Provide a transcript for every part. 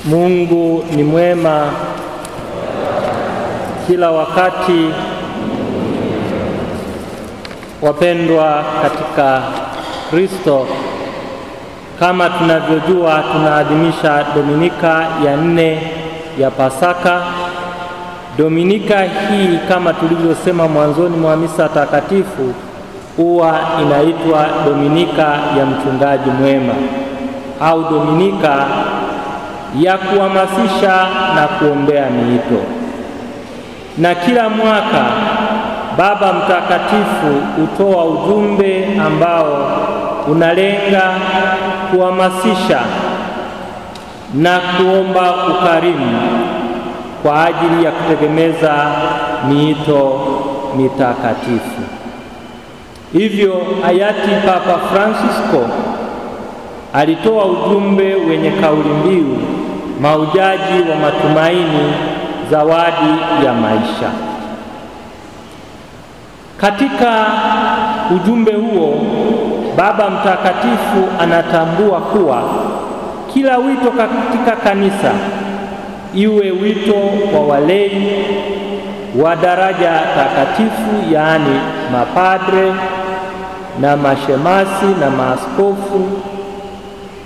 Mungu ni mwema kila wakati. Wapendwa katika Kristo, kama tunavyojua, tunaadhimisha Dominika ya 4 ya Pasaka. Dominika hii, kama tulivyosema mwanzoni mwa misa takatifu, huwa inaitwa Dominika ya mchungaji mwema au Dominika ya kuhamasisha na kuombea miito. Na kila mwaka Baba Mtakatifu hutoa ujumbe ambao unalenga kuhamasisha na kuomba ukarimu kwa ajili ya kutegemeza miito mitakatifu. Hivyo hayati Papa Francisco alitoa ujumbe wenye kauli mbiu mahujaji wa matumaini, zawadi ya maisha. Katika ujumbe huo, Baba Mtakatifu anatambua kuwa kila wito katika kanisa, iwe wito wa walei wa daraja takatifu, yaani mapadre na mashemasi na maaskofu,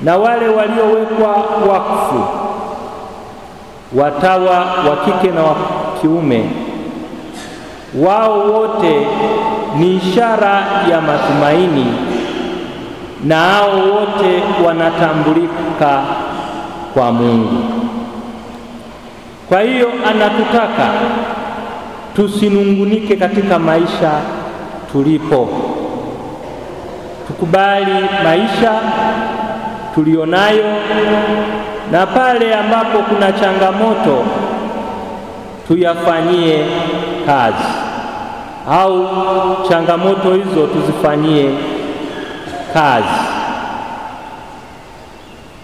na wale waliowekwa wakfu, watawa wa kike na wa kiume, wao wote ni ishara ya matumaini, na hao wote wanatambulika kwa Mungu. Kwa hiyo anatutaka tusinungunike katika maisha tulipo, tukubali maisha tulionayo, na pale ambapo kuna changamoto tuyafanyie kazi, au changamoto hizo tuzifanyie kazi.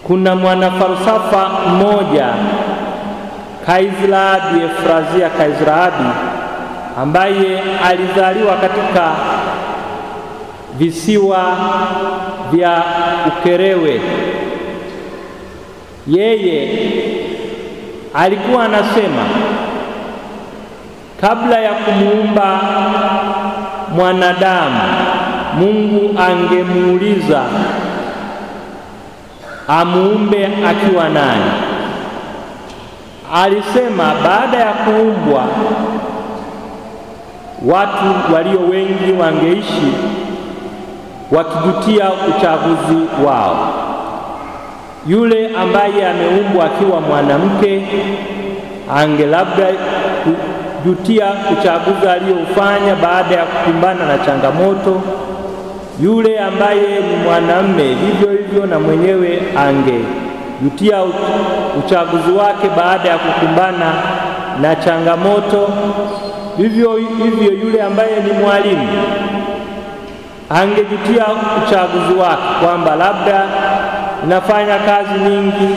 Kuna mwanafalsafa mmoja Kaisrabi, Efrazia Kaisrabi, ambaye alizaliwa katika visiwa vya Ukerewe. Yeye alikuwa anasema kabla ya kumuumba mwanadamu, Mungu angemuuliza amuumbe akiwa nani. Alisema baada ya kuumbwa, watu walio wengi wangeishi wakijutia uchaguzi wao. Yule ambaye ameumbwa akiwa mwanamke ange labda kujutia uchaguzi aliofanya baada ya kukumbana na changamoto. Yule ambaye ni mwanamume hivyo hivyo, na mwenyewe angejutia uchaguzi wake baada ya kukumbana na changamoto. Hivyo hivyo yule ambaye ni mwalimu angejutia uchaguzi wake kwamba labda inafanya kazi nyingi,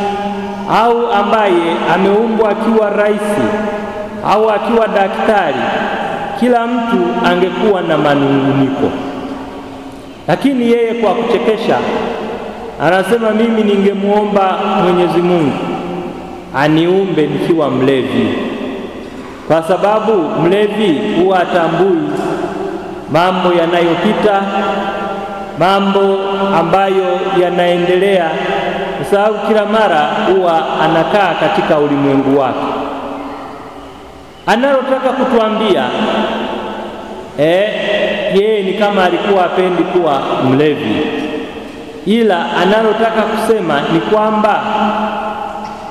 au ambaye ameumbwa akiwa rais au akiwa daktari. Kila mtu angekuwa na manunguniko, lakini yeye kwa kuchekesha anasema, mimi ningemuomba Mwenyezi Mungu aniumbe nikiwa mlevi, kwa sababu mlevi huwa hatambui mambo yanayopita, mambo ambayo yanaendelea, kwa sababu kila mara huwa anakaa katika ulimwengu wake. Analotaka kutuambia yeye ni kama alikuwa apendi kuwa mlevi, ila analotaka kusema ni kwamba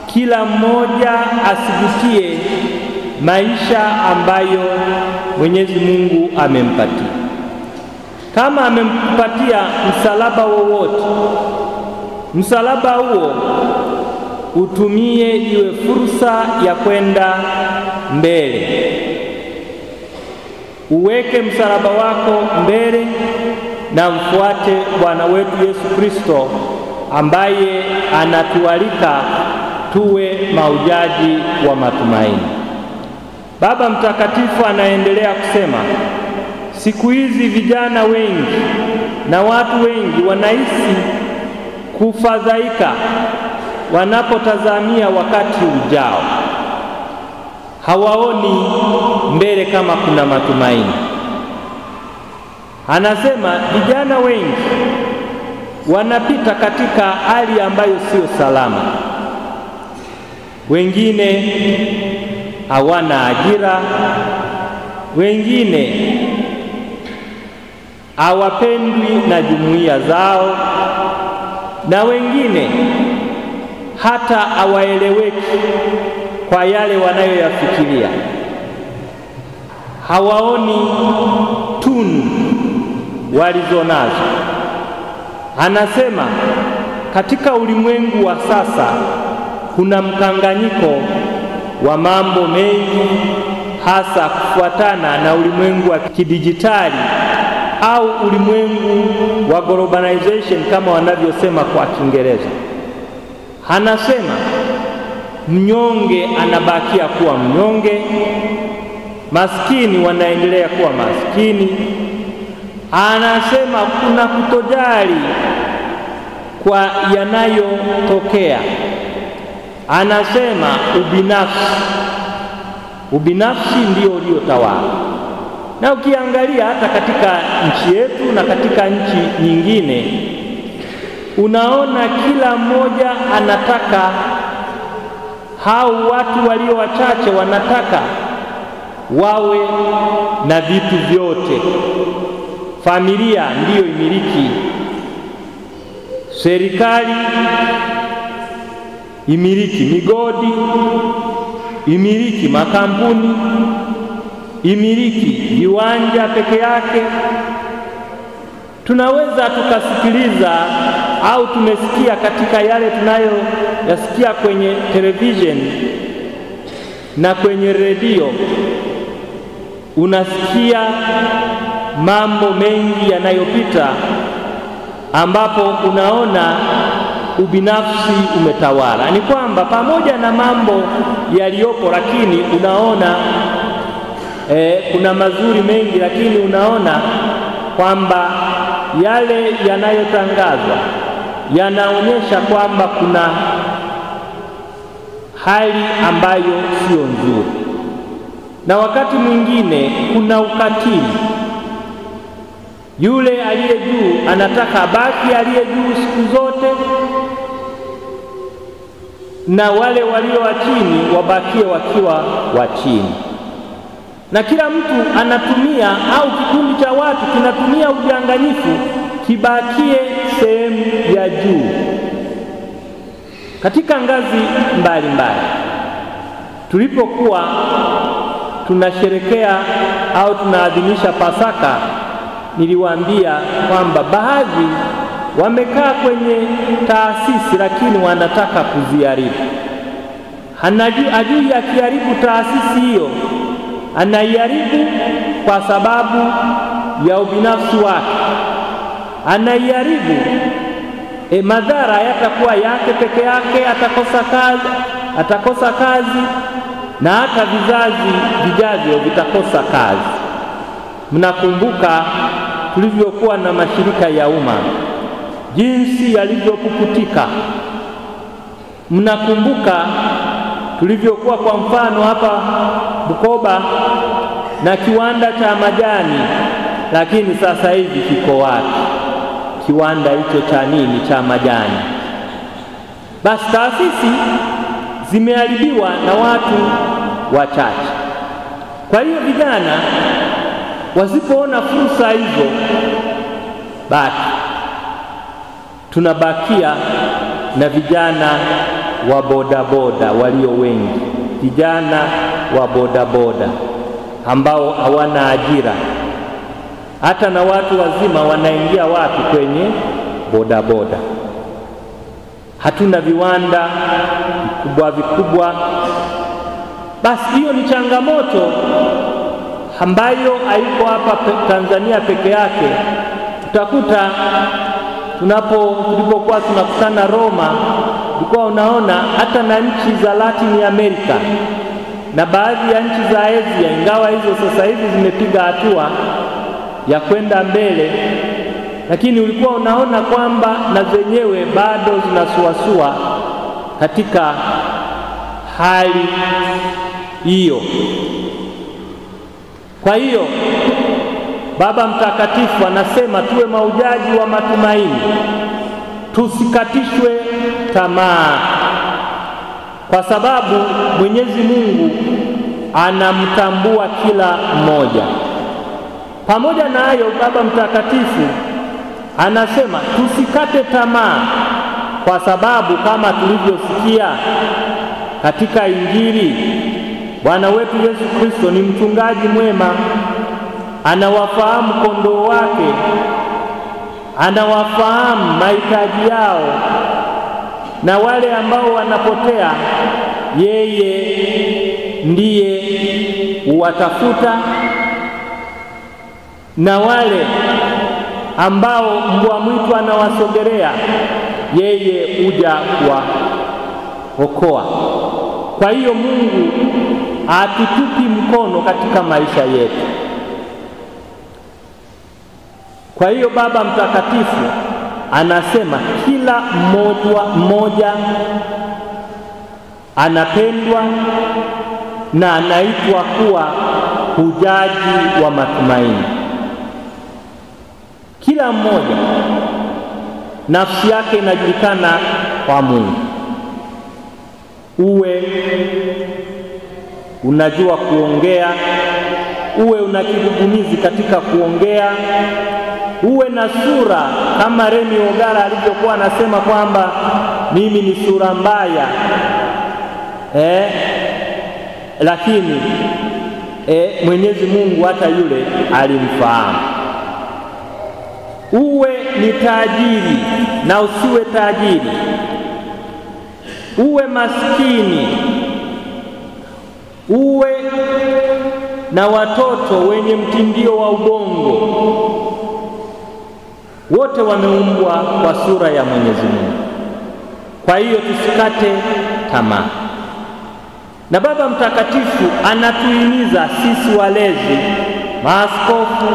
kila mmoja asijutie maisha ambayo Mwenyezi Mungu amempatia. Kama amempatia msalaba wowote, msalaba huo utumie iwe fursa ya kwenda mbele. Uweke msalaba wako mbele na mfuate Bwana wetu Yesu Kristo, ambaye anatualika tuwe mahujaji wa matumaini. Baba Mtakatifu anaendelea kusema, siku hizi vijana wengi na watu wengi wanahisi kufadhaika wanapotazamia wakati ujao, hawaoni mbele kama kuna matumaini. Anasema vijana wengi wanapita katika hali ambayo sio salama. Wengine hawana ajira, wengine hawapendwi na jumuiya zao, na wengine hata hawaeleweki kwa yale wanayoyafikiria. Hawaoni tunu walizonazo. Anasema katika ulimwengu wa sasa kuna mkanganyiko wa mambo mengi, hasa kufuatana na ulimwengu wa kidijitali au ulimwengu wa globalization kama wanavyosema kwa Kiingereza. Anasema mnyonge anabakia kuwa mnyonge, maskini wanaendelea kuwa maskini. Anasema kuna kutojali kwa yanayotokea. Anasema ubinafsi ndio uliotawala. Na ukiangalia hata katika nchi yetu na katika nchi nyingine, unaona kila mmoja anataka, hao watu walio wachache wanataka wawe na vitu vyote. Familia ndiyo imiliki, serikali imiliki migodi, imiliki makampuni, imiliki viwanja peke yake. Tunaweza tukasikiliza au tumesikia katika yale tunayoyasikia kwenye television na kwenye redio, unasikia mambo mengi yanayopita ambapo unaona ubinafsi umetawala. Ni kwamba pamoja na mambo yaliyopo, lakini unaona kuna mazuri mengi, lakini unaona kwamba yale yanayotangazwa yanaonyesha kwamba kuna hali ambayo sio nzuri, na wakati mwingine kuna ukatili. Yule aliye juu anataka baki aliye juu siku zote, na wale walio wa chini wabakie wakiwa wa chini. Na kila mtu anatumia, au kikundi cha watu kinatumia udanganyifu kibakie sehemu ya juu. Katika ngazi mbalimbali, tulipokuwa tunasherekea au tunaadhimisha Pasaka, niliwaambia kwamba baadhi wamekaa kwenye taasisi lakini wanataka kuziharibu. Hajui akiharibu taasisi hiyo anaiharibu kwa sababu ya ubinafsi wake, anaiharibu madhara yatakuwa yake peke yake, atakosa kazi na hata vizazi vijavyo vitakosa kazi. Mnakumbuka tulivyokuwa na mashirika ya umma jinsi yalivyopukutika. Mnakumbuka tulivyokuwa kwa mfano hapa Bukoba na kiwanda cha majani, lakini sasa hivi kiko wapi kiwanda hicho cha nini, cha majani? Basi taasisi zimeharibiwa na watu wachache. Kwa hiyo vijana wasipoona fursa hizo, basi tunabakia na vijana wa bodaboda walio wengi, vijana wa bodaboda ambao hawana ajira. Hata na watu wazima wanaingia wapi? Kwenye bodaboda. Hatuna viwanda vikubwa. Basi hiyo ni changamoto ambayo haiko hapa Tanzania peke yake. Utakuta tulipokuwa tunakutana Roma, ulikuwa unaona hata na nchi za Latin America na baadhi ya nchi za Asia, ingawa hizo sasa hivi zimepiga hatua ya kwenda mbele, lakini ulikuwa unaona kwamba na zenyewe bado zinasuasua katika hali hiyo. Kwa hiyo Baba Mtakatifu anasema tuwe mahujaji wa matumaini, tusikatishwe tamaa, kwa sababu Mwenyezi Mungu anamtambua kila mmoja. Pamoja na hayo, Baba Mtakatifu anasema tusikate tamaa, kwa sababu kama tulivyosikia katika Injili, Bwana wetu Yesu Kristo ni mchungaji mwema, anawafahamu kondoo wake, anawafahamu mahitaji yao, na wale ambao wanapotea yeye ndiye huwatafuta, na wale ambao mbwa mwitu anawasogelea yeye huja kuwaokoa. Kwa hiyo Mungu hatutupi mkono katika maisha yetu. Kwa hiyo Baba Mtakatifu anasema kila mmoja anapendwa na anaitwa kuwa hujaji wa matumaini. Kila mmoja nafsi yake inajulikana kwa Mungu. Uwe unajua kuongea, uwe una kigugumizi katika kuongea, uwe na sura kama Remi Ogara alivyokuwa anasema kwamba mimi ni sura mbaya, lakini Mwenyezi Mungu hata yule alimfahamu. Uwe ni tajiri na usiwe tajiri, uwe maskini, uwe na watoto wenye mtindio wa ubongo, wote wameumbwa kwa sura ya Mwenyezi Mungu. Kwa hiyo tusikate tamaa. Na Baba Mtakatifu anatuhimiza sisi walezi, maaskofu,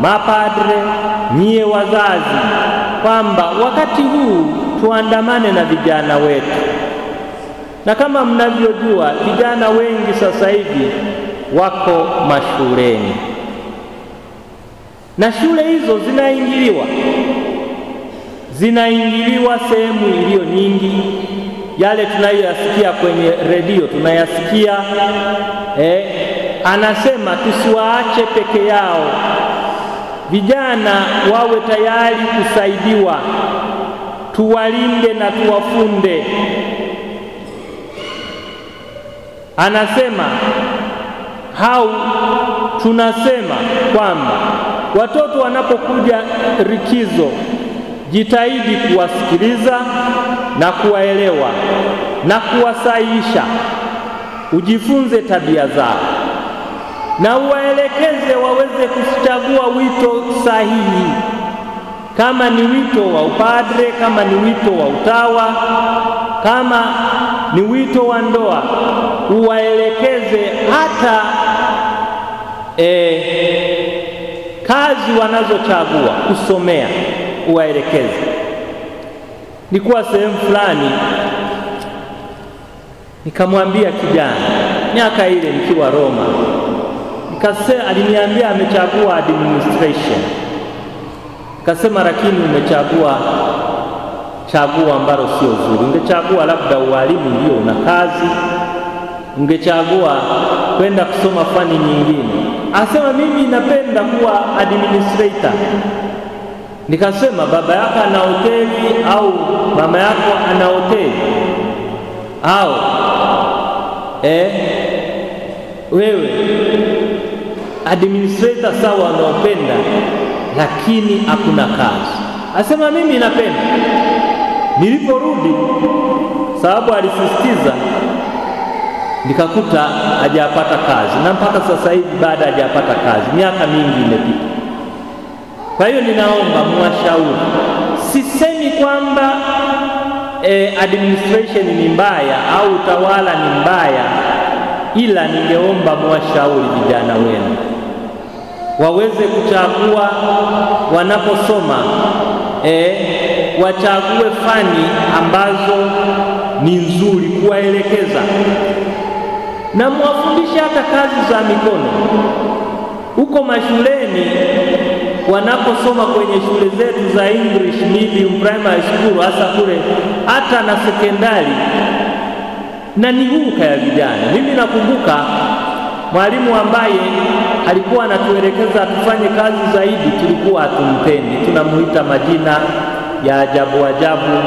mapadre, nyie wazazi, kwamba wakati huu tuandamane na vijana wetu. Na kama mnavyojua, vijana wengi sasa hivi wako mashuleni, na shule hizo zinaingiliwa sehemu iliyo nyingi. Yale tunayoyasikia kwenye redio tunayasikia, anasema tusiwaache peke yao, vijana wawe tayari kusaidiwa, tuwalinde na tuwafunde. Anasema tunasema kwamba watoto wanapokuja likizo, jitahidi kuwasikiliza na kuwaelewa na kuwasahihisha, ujifunze tabia zao na uwaelekeze waweze kuchagua wito sahihi, kama ni wito wa upadre, kama ni wito wa utawa, kama ni wito wa ndoa, uwaelekeze hata kazi wanazochagua kusomea, uwaelekeze. Nilikuwa sehemu fulani, nikamwambia kijana miaka ile nikiwa Roma, aliniambia amechagua administration. Nikasema lakini umechagua chaguo ambalo sio zuri, ungechagua labda ualimu, ndio una kazi, ungechagua kwenda kusoma fani nyingine. Asema mimi napenda kuwa administrator. Nikasema baba yako ana hoteli au mama yako ana hoteli au wewe administrator sawa, unaopenda lakini hakuna kazi. Asema mimi napenda. Niliporudi, sababu alisisitiza, nikakuta hajapata kazi, na mpaka sasa hivi baada hajapata kazi, miaka mingi imepita. Kwa hiyo ninaomba mwashauri. Sisemi kwamba administration ni mbaya au utawala ni mbaya, ila ningeomba mwashauri vijana wenu waweze kuchagua wanaposoma, wachague fani ambazo ni nzuri, kuwaelekeza na muwafundishe hata kazi za mikono. Huko mashuleni wanaposoma kwenye shule zetu za English medium primary school, hasa kule hata na sekondari, na ni huka ya vijana. Mimi nakumbuka mwalimu ambaye alikuwa anatuelekeza tufanye kazi zaidi, tulikuwa hatumpendi, tunamuita majina ya ajabu ajabu.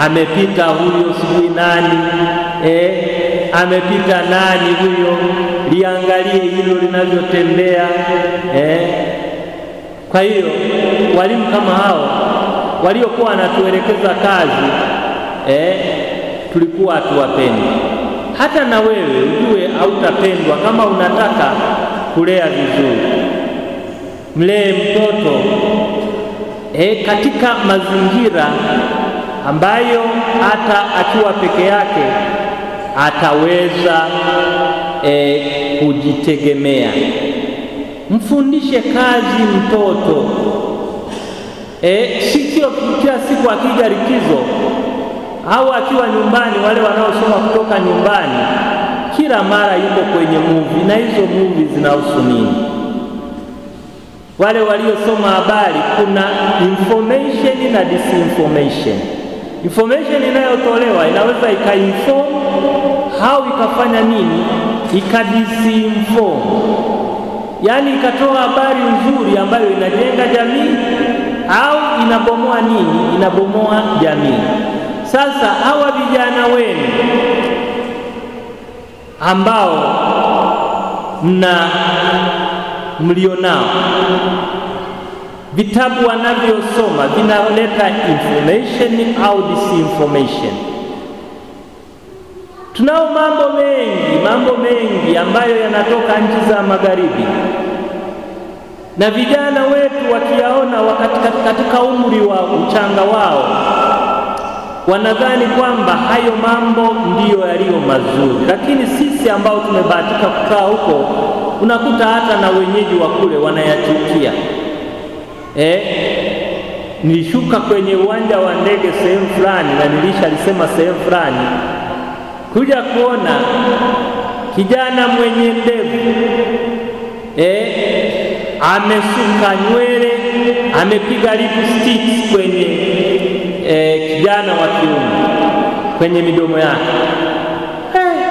Amepita huyo sijui nani, amepita nani huyo, liangalie hilo linavyotembea. Kwa hiyo walimu kama hao waliokuwa wanatuelekeza kazi, tulikuwa hatuwapendi. Hata na wewe ujue hautapendwa kama unataka kulea vizuri. Mlee mtoto katika mazingira ambayo hata akiwa peke yake ataweza kujitegemea. Mfundishe kazi mtoto. Sio kila siku akija likizo au akiwa nyumbani, wale wanaosoma kutoka nyumbani kila mara yuko kwenye movie, na hizo movie zinahusu nini? Wale waliosoma habari, kuna information na disinformation. Information inayotolewa inaweza ikainform au ikafanya nini, ikadisinform, yaani ikatoa habari nzuri ambayo inajenga jamii au inabomoa nini, inabomoa jamii. Sasa hawa vijana wenu ambao mlionao, vitabu wanavyosoma vinaleta information au disinformation. Tunao mambo mengi ambayo yanatoka nchi za magharibi, na vijana wetu wakiyaona katika umri wa uchanga wao, wanadhani kwamba hayo mambo ndiyo yaliyo mazuri. Lakini sisi ambao tumebahatika kukaa huko, unakuta hata na wenyeji wa kule wanayachukia. Nilishuka kwenye uwanja wa ndege sehemu fulani, na nilishalisema sehemu fulani, kuja kuona kijana mwenye ndevu, amesuka nywele, amepiga lipstick kwenye kijana wa kiume kwenye midomo yake.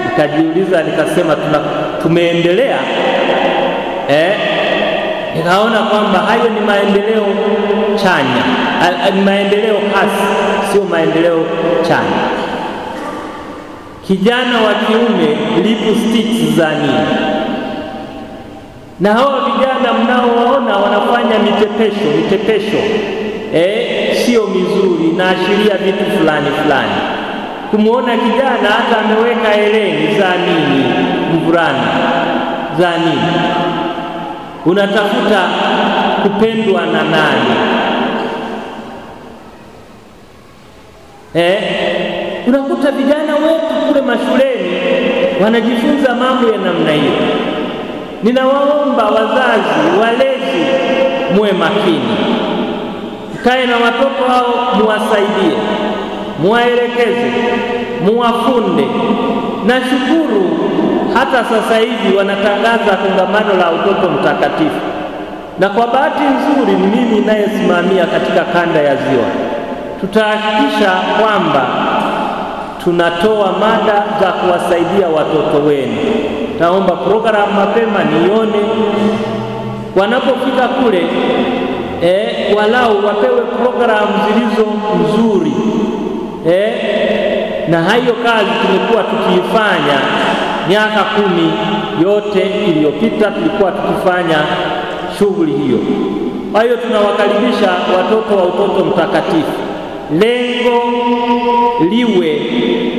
Nikajiuliza, nikasema tumeendelea. Nikaona kwamba hayo ni maendeleo chanya, ni maendeleo hasi, sio maendeleo chanya. Kijana wa kiume lipstick za nini? Na hao vijana mnaowaona wanafanya mitepesho, sio mizuri, inaashiria vitu fulani. Kumuona kijana hata ameweka hereni za nini, mvulana za nini? Unatafuta kupendwa na nani? Unakuta vijana wetu kule mashuleni wanajifunza mambo ya namna hiyo. Ninawaomba wazazi, walezi, muwe makini, mkae na watoto hao, muwasaidie, muwaelekeze, muwafunde. Na shukuru hata sasa hivi wanatangaza kongamano la utoto mtakatifu, na kwa bahati nzuri ni mimi ninayesimamia katika kanda ya Ziwa. Tutahakikisha kwamba tunatoa mada za kuwasaidia watoto wenu. Taomba programu mapema nione wanapofika kule, walau wapewe programu zilizo nzuri. Na hayo kazi tumekuwa tukiifanya miaka 10 yote iliyopita, tulikuwa tukifanya shughuli hiyo. Kwa hiyo tunawakaribisha watoto wa utoto mtakatifu. Lengo liwe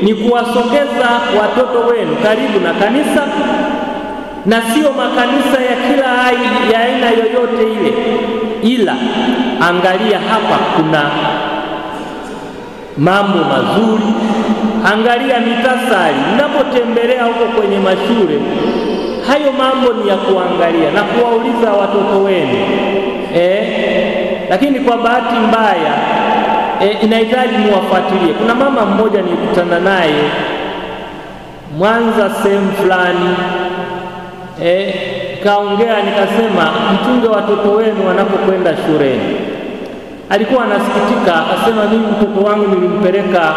ni kuwasogeza watoto wenu karibu na kanisa, na sio makanisa ya kila aina yoyote ile, ila angalia hapa kuna mambo mazuri. Angalia mitasari mnapotembelea huko kwenye mashule, hayo mambo ni ya kuangalia na kuwauliza watoto wenu. Lakini kwa bahati mbaya inahitaji muwafuatilie. Kuna mama mmoja nilikutana naye Mwanza sehemu fulani, kaongea, nikasema mchunge watoto wenu wanapokwenda shuleni. Alikuwa anasikitika, akasema mimi mtoto wangu nilimpeleka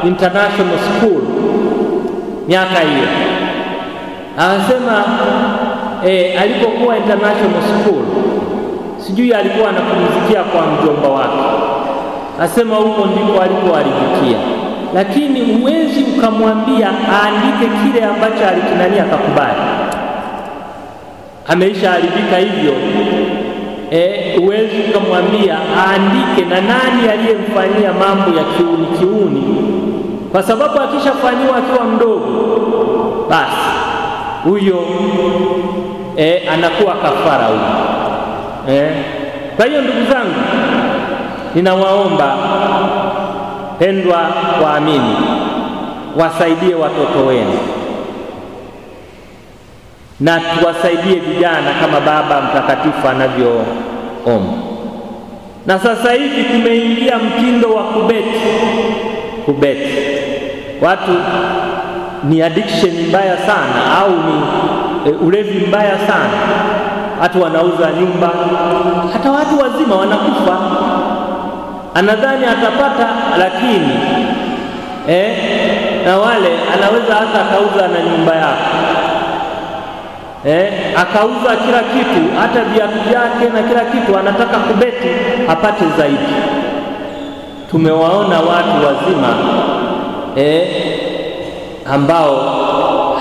international school miaka hiyo. Akasema alipokuwa international school, sijui alikuwa anapumzikia kwa mjomba wake. Asema huko ndipo alipoharibikia, lakini huwezi ukamwambia aandike kile ambacho alikinania akakubali. Ameisha haribika hivyo. Huwezi ukamwambia aandike na nani aliyemfanyia mambo ya kiuni, kwa sababu akishafanywa akiwa mdogo, basi huyo anakuwa kafara huyo. Kwa hiyo ndugu zangu, ninawaomba pendwa waamini, wasaidie watoto wenu na tuwasaidie vijana kama Baba Mtakatifu anavyoomba. Na sasa hivi tumeingia mtindo wa kubeti. Watu ni addiction mbaya sana, au ni ulevi mbaya sana. Watu wanauza nyumba, hata watu wazima wanakufa. Anadhani atapata, lakini na wale anaweza hata akauza na nyumba yake, akauza kila kitu, hata viatu vyake na kila kitu, anataka kubeti apate zaidi. Tumewaona watu wazima ambao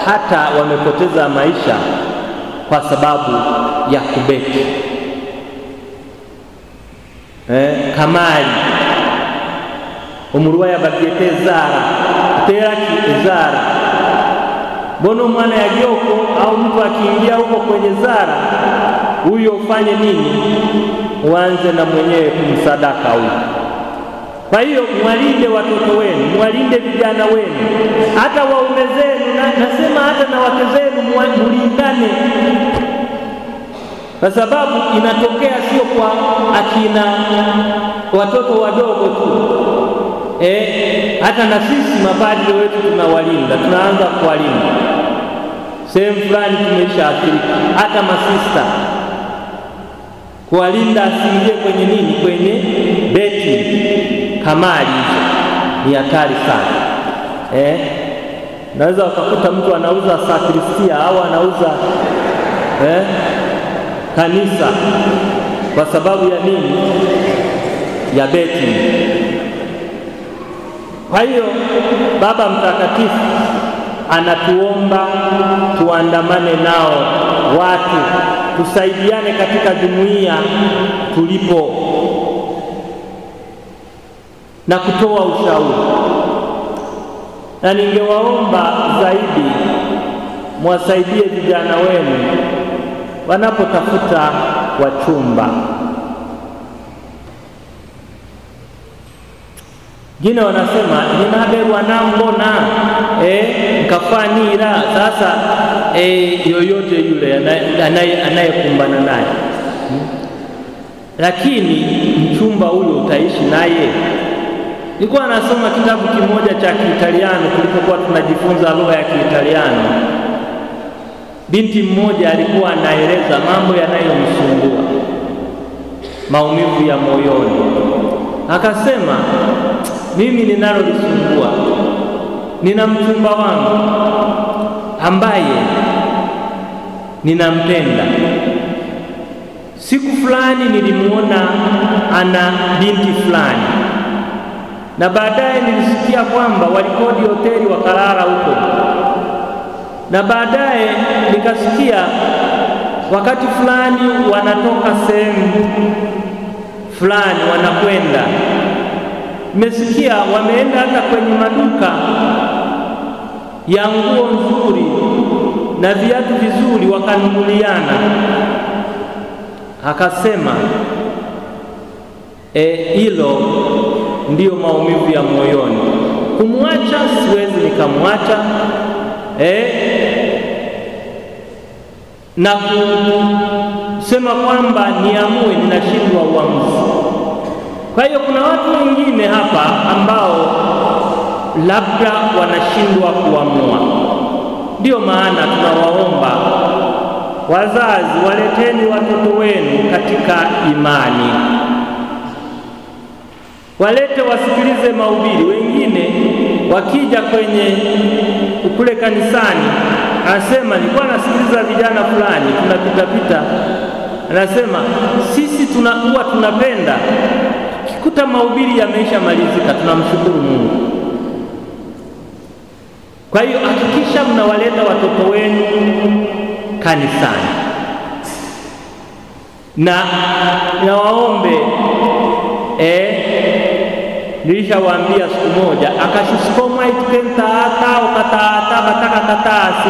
hata wamepoteza maisha kwa sababu ya kubeti. Kamari umuruwa yababyete zara teraki zara. Bono mwana ya Gyoko au mtu akiingia huko kwenye zara, huyo ufanye nini? Uanze na mwenyewe kumsadaka huyo. Kwa hiyo mwalinde watoto wenu, mwalinde vijana wenu, hata waume zenu, nasema hata na wake zenu mulindane, kwa sababu inatokea sio kwa akina watoto wadogo tu. Hata na sisi mapadri wetu tunawalinda, tunaanza kuwalinda. Sehemu fulani tumeisha athirika, hata masista kuwalinda asiingie kwenye nini, kwenye beti, kamari. Ni hatari sana. Naweza ukakuta mtu anauza sakristia au anauza kanisa kwa sababu ya nini? Ya beti. Kwa hiyo Baba Mtakatifu anatuomba tuandamane nao watu, tusaidiane katika jumuiya tulipo na kutoa ushauri. Na ningewaomba zaidi mwasaidie vijana wenu wanapotafuta wachumba. Jina wanasema ninaberwa nambona nkafanira. Sasa yoyote yule anayekumbana naye, lakini mchumba huyo utaishi naye. Nilikuwa nasoma kitabu kimoja cha Kiitaliano tulipokuwa tunajifunza lugha ya Kiitaliano. Binti mmoja alikuwa anaeleza mambo yanayomsumbua, maumivu ya moyoni. Akasema, mimi ninalolisumbua, nina mchumba wangu ambaye ninampenda. Siku fulani nilimuona ana binti fulani, na baadaye nilisikia kwamba walikodi hoteli wakalala huko, na baadaye nikasikia wakati fulani wanatoka sehemu fulani wanakwenda. Nimesikia wameenda hata kwenye maduka ya nguo nzuri na viatu vizuri wakanunuliana. Akasema hilo ndiyo maumivu ya moyoni. Kumwacha siwezi nikamwacha, na kusema kwamba niamue, ninashindwa uamuzi. Kwa hiyo kuna watu wengine hapa ambao labda wanashindwa kuamua. Ndio maana tunawaomba wazazi, waleteni watoto wenu katika imani, walete wasikilize mahubiri. Wengine wakija kwenye kule kanisani, anasema nilikuwa nasikiliza vijana fulani, tunapita, anasema sisi huwa tunapenda kikuta mahubiri yameisha malizika, tunamshukuru Mungu. Kwa hiyo hakikisha mnawaleta watoto wenu kanisani, na nawaombe nilishawaambia siku moja akashusukoma itukentata okatata bataka katasi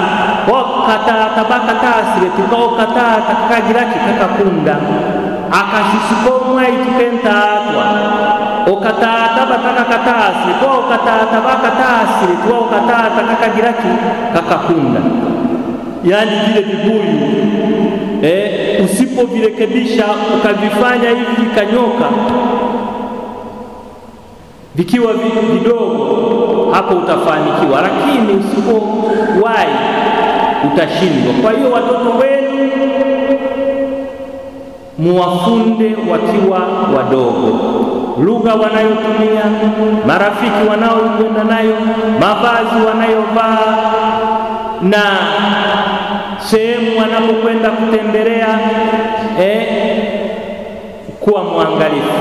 okatata bakatasi tukao katata kakagiraki kakakunda akashusukoma itukentata okatata bataka katasi kwa okatata bakatasi tukao katata kakagiraki kakakunda. Yani vile vibuyu usipovirekebisha ukavifanya hivi vikanyoka vikiwa vidogo, hapo utafanikiwa, lakini usipowahi utashindwa. Kwa hiyo watoto wenu muwafunde wakiwa wadogo, lugha wanayotumia, marafiki wanaokwenda nayo, mavazi wanayovaa, na sehemu wanapokwenda kutembelea. Kuwa mwangalifu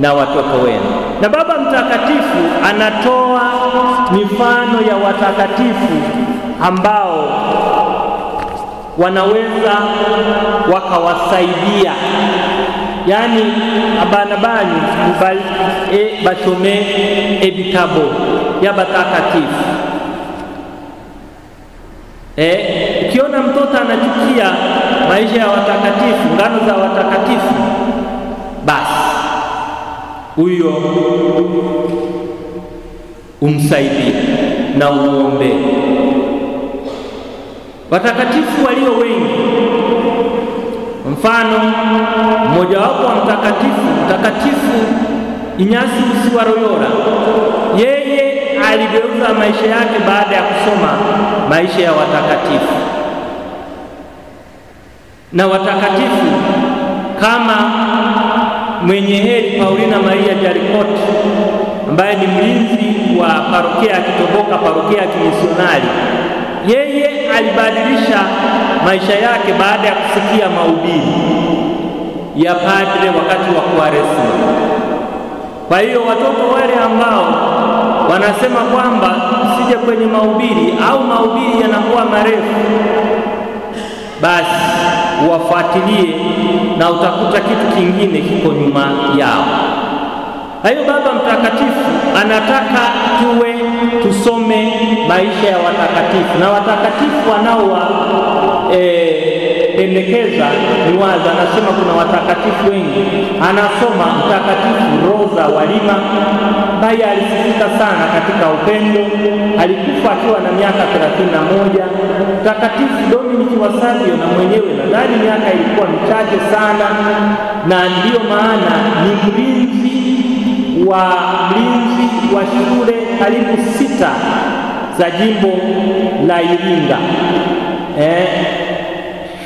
na watoto wenu. Na Baba Mtakatifu anatoa mifano ya watakatifu ambao wanaweza wakawasaidia, yani abana banyu bashome ebitabo ya batakatifu. Ukiona mtoto anachukia maisha ya watakatifu, ngano za watakatifu, basi huyo umsaidie na umuombe. Watakatifu walio wengi, mfano mmoja wapo wa mtakatifu Inyasi wa Loyola, yeye aligeuza maisha yake baada ya kusoma maisha ya watakatifu. Na watakatifu kama mwenye heri Paulina Maria Jarikoti, ambaye ni mlinzi wa parokia ya Kitoboka, parokia ya kimisionari, yeye alibadilisha maisha yake baada ya kusikia mahubiri ya padre wakati wa Kwaresma. Kwa hiyo watoto wale ambao wanasema kwamba usije kwenye mahubiri au mahubiri yanakuwa marefu, basi uwafuatilie na utakuta kitu kingine kiko nyuma yao. Hayo Baba Mtakatifu anataka tuwe tusome maisha ya watakatifu, na watakatifu pendekeza niwaza, anasema kuna watakatifu wengi. Anasoma Mtakatifu Rosa wa Lima, ambaye alisifika sana katika upendo, alikufa akiwa na miaka 31. Mtakatifu Dominic wa Savio, na mwenyewe nadhani miaka ilikuwa michache sana, na ndiyo maana ni mlinzi wa shule karibu 6 za jimbo la Iringa.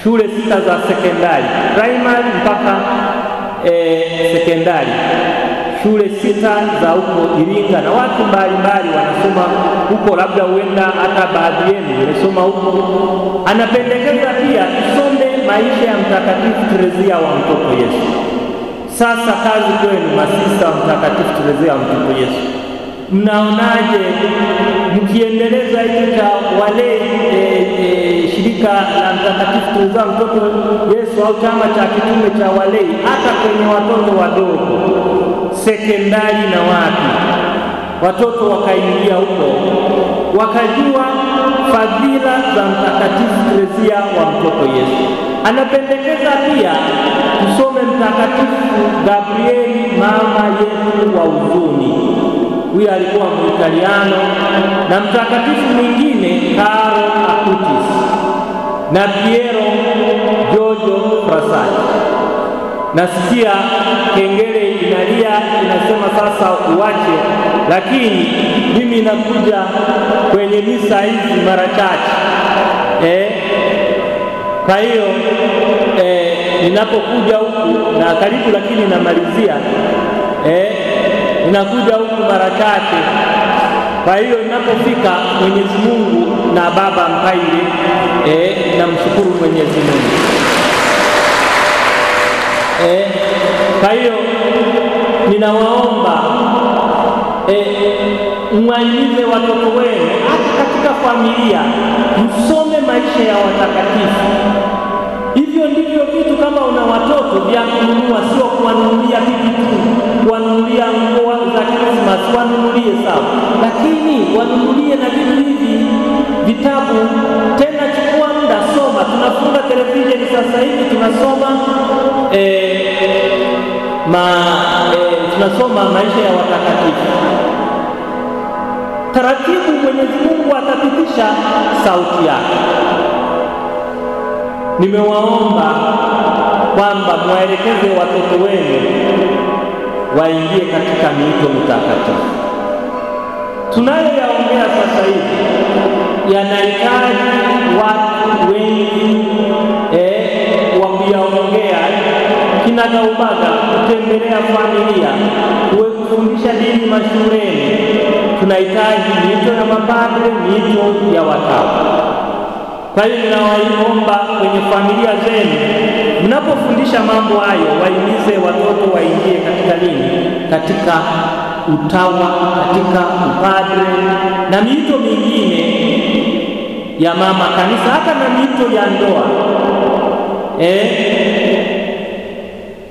Shule 6 za sekondari, primary mpaka sekondari, shule 6 za huko Iringa, na watu mbalimbali wanasoma huko, labda huenda hata baadhi yenu wamesoma huko. Anapendekeza pia tusome maisha ya Mtakatifu Terezia wa Mtoto Yesu. Sasa kazi kwenu masista wa Mtakatifu Terezia wa Mtoto Yesu, mnaonaje mkiendeleza hicho cha wale shirika la Mtakatifu Terezia wa Mtoto Yesu au chama cha kitume cha walei hata kwenye watoto wadogo sekondari na wapi, watoto wakaingia huko wakajua fadhila za Mtakatifu Terezia wa Mtoto Yesu. Anapendekeza pia tusome Mtakatifu Gabrieli, mama yetu wa huzuni. Huyu alikuwa Muitaliano, na mtakatifu mwingine Carlo Acutis na Piero Giorgio Frassati. Nasikia kengele inalia, inasema sasa uache, lakini mimi nakuja kwenye misa hizi mara chache. Kwa hiyo ninapokuja huku na karibu, lakini namalizia, ninakuja huku mara chache. Kwa hiyo ninapofika, Mwenyezi Mungu na Baba Mpaile, namshukuru Mwenyezi Mungu. Kwa hiyo ninawaomba mwahimize watoto wenu hata katika familia, msome maisha ya watakatifu. Hivyo ndivyo vitu, kama una watoto vya kununua, sio kuwanunulia bibi tu, kuwanunulia nguo za Krismasi, wanunulie sawa, lakini wanunulie na vitu hivi, vitabu. Tena chukua muda, soma. Tunafunga televisheni sasa hivi, tunasoma tunasoma maisha ya watakatifu. Taratibu Mwenyezi Mungu atapitisha sauti yake. Nimewaomba kwamba mwaelekeze watoto wenu waingie katika miito mitakatifu. Tunayoyaongea sasa hivi yanahitaji watu wengi wa kuyaongea kinagaubaga, kutembelea familia, kufundisha dini mashuleni. Tunahitaji miito ya mapadre, miito ya watawa. Kwa hiyo ninawaomba kwenye familia zenu, mnapofundisha mambo hayo, wahimize watoto waingie katika nini? Katika utawa, katika upadre na miito mingine ya mama kanisa, hata na miito ya ndoa.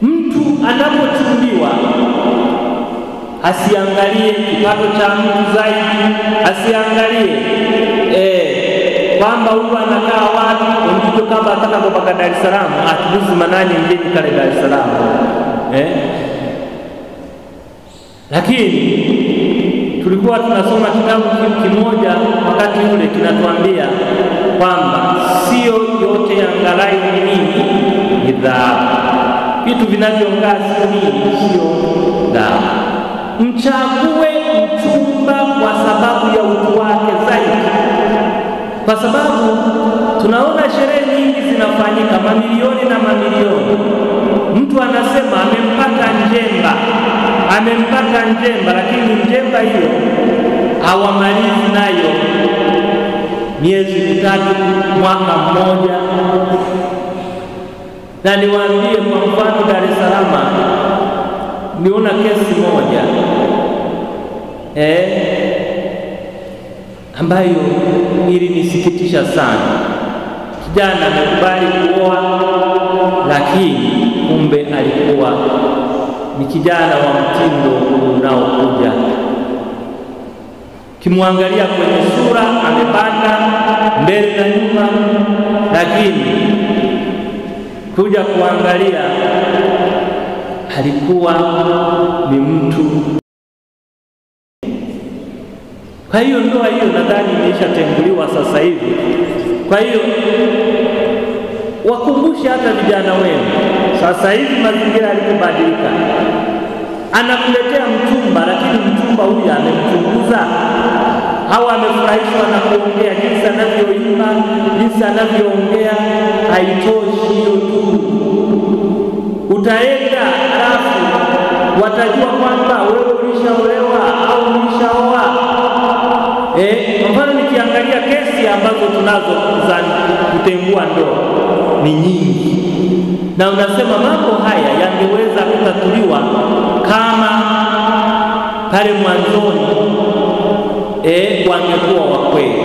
Mtu anapochumbiwa asiangalie kipato cha mtu zaidi, asiangalie kwamba huyu anakaa wapi. Ndio kama ataka kupaka Dar es Salaam, atubuzi manani mjini kale Dar es Salaam. Lakini tulikuwa tunasoma kitabu kimoja wakati ule, kinatuambia kwamba sio yote yangalai nini ni dhahabu. Vitu vinavyong'aa sio nini, sio dhahabu. Mchague mchumba kwa sababu ya utu wake zaidi, kwa sababu tunaona sherehe nyingi zinafanyika, mamilioni na mamilioni. Mtu anasema amempata njemba, lakini njemba hiyo hawamalizi nayo miezi mitatu, mwaka mmoja. Na niwaambie kwa mfano, Dar es Salaam niona kesi moja ambayo ilinisikitisha sana. Kijana amekubali kuoa, lakini kumbe alikuwa ni kijana wa mtindo unaokuja. Kimwangalia kwenye sura amepanda mbele na nyuma, lakini kuja kuangalia alikuwa ni mtu. Kwa hiyo ndoa hiyo nadhani imeshatenguliwa sasa hivi. Kwa hiyo wakumbushe hata vijana wenu, sasa hivi mazingira yalipobadilika, anakuletea mchumba, lakini mchumba huyu amemchunguza au amefurahishwa na kuongea, jinsi anavyoimba, jinsi anavyoongea. Haitoshi hiyo tu, utaenda alafu watajua kwamba wewe ulishaolewa au ulishaoa. Kwa mfano nikiangalia kesi ambazo tunazo za kutengua ndoa ni nyingi, na unasema mambo haya yangeweza kutatuliwa kama pale mwanzoni wangekuwa wa kweli.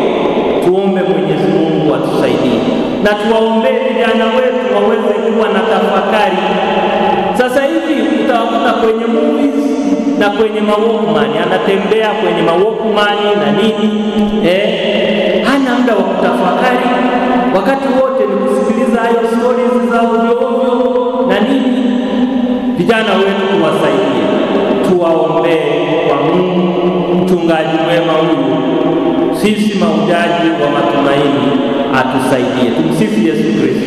Tuombe Mwenyezi Mungu atusaidie, na tuwaombee vijana wetu waweze kuwa na tafakari. Sasa hivi utawakuta kwenye movies na kwenye mawalkman, anatembea kwenye mawalkman na nini, hana muda wa kutafakari. Wakati wote ni kusikiliza hayo stories za ovyo na nini. Vijana wetu tuwasaidie, tuwaombee kwa Mungu, mchungaji mwema huyu, sisi mahujaji wa matumaini, atusaidie. Tumsifu Yesu Kristo.